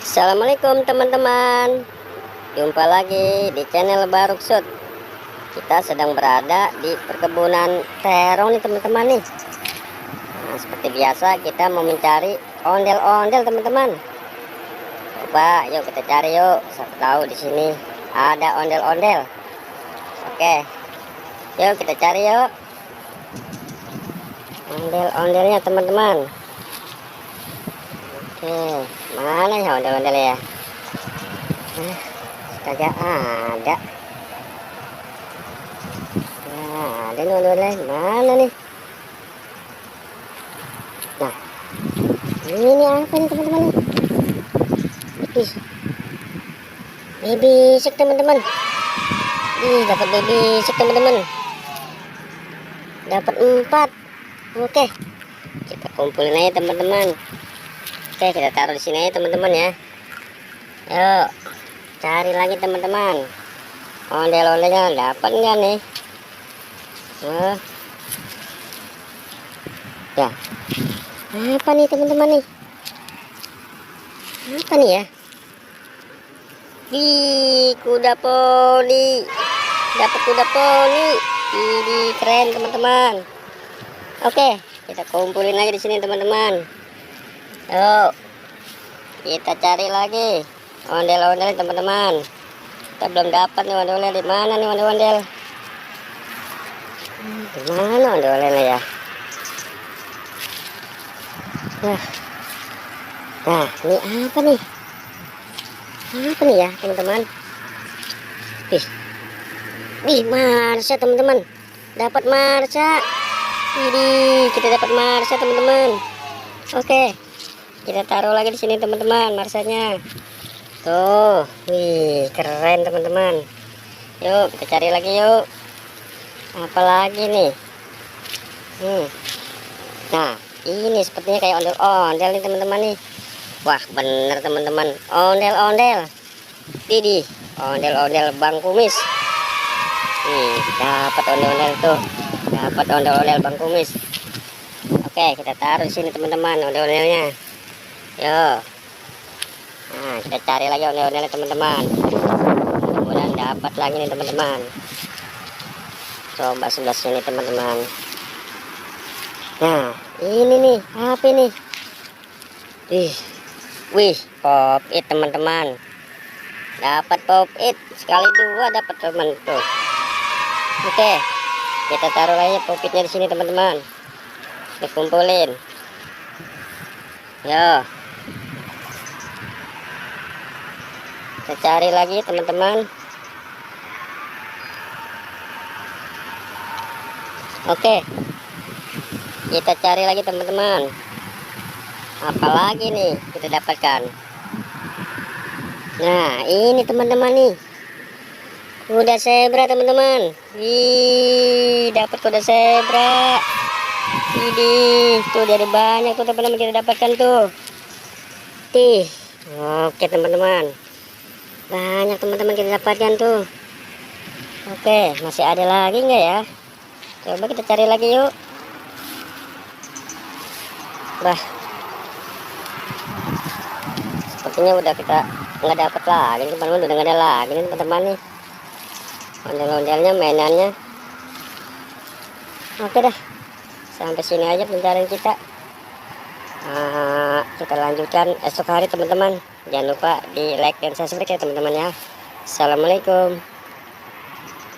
Assalamualaikum teman-teman. Jumpa lagi di channel Baruksut. Kita sedang berada di perkebunan terong nih teman-teman nih. Nah, seperti biasa kita mau mencari ondel-ondel teman-teman. Coba yuk kita cari yuk. Siapa tahu di sini ada ondel-ondel. Oke. Yuk kita cari yuk. Ondel-ondelnya teman-teman. Oke, mana ya ondel-ondel ya? Kagak ada. Nah, ada nih ondel-ondel. Mana nih? Nah, ini apa nih teman-teman? Ih, baby shark teman-teman. Ih, dapat baby shark teman-teman. Dapat 4. Oke, kita kumpulin aja teman-teman. Oke, kita taruh di sini aja teman-teman ya. Yuk, cari lagi teman-teman. Ondel-ondelnya dapat nggak nih? Ya, apa nih teman-teman nih? Apa nih ya? Di kuda poni. Dapat kuda poni. Ini keren teman-teman. Oke, kita kumpulin lagi di sini teman-teman. Yuk, kita cari lagi ondel-ondel teman-teman. Kita belum dapat nih ondel-ondel. Di mana nih ondel-ondel? Di mana ondel-ondelnya ya? Nah, ini apa nih? Apa nih ya teman-teman? Wih, Marsha teman-teman. Dapat Marsha. Ini kita dapat Marsha teman-teman. Oke, kita taruh lagi di sini teman-teman Marsanya. Tuh, wih keren teman-teman. Yuk kita cari lagi yuk. Apa lagi nih? Nah, ini sepertinya kayak ondel-ondel nih teman-teman nih. Wah bener teman-teman, ondel-ondel. Widih, ondel-ondel Bang Kumis. Nih, dapat ondel-ondel tuh. Dapat ondel-ondel Bang Kumis. Oke, kita taruh di sini teman-teman ondel-ondelnya. Yo. Nah, kita cari lagi ondel-ondelnya teman-teman. Mudah-mudahan dapat lagi nih teman-teman. Coba sebelah sini teman-teman. Nah, ini nih, apa nih? Wih, pop it teman-teman. Dapat pop it sekali 2 dapat teman tuh. Oke, kita taruh lagi pop itnya di sini teman-teman. Dikumpulin. Yo. Kita cari lagi teman-teman. Oke. Kita cari lagi teman-teman. Apalagi nih kita dapatkan. Nah, ini teman-teman nih. Kuda zebra teman-teman. Wih, dapat kuda zebra. Ini tuh dari banyak tuh teman-teman kita dapatkan tuh. Oke teman-teman. Banyak teman-teman kita dapatkan tuh. Oke, masih ada lagi nggak ya? Coba kita cari lagi yuk. Bah, sepertinya udah kita nggak dapat lagi teman-teman. Udah nggak ada lagi nih teman-teman nih. Ondel-ondelnya, mainannya. Oke dah, sampai sini aja pencarian kita. Kita lanjutkan esok hari teman-teman. Jangan lupa di like dan subscribe ya teman-teman ya. Assalamualaikum.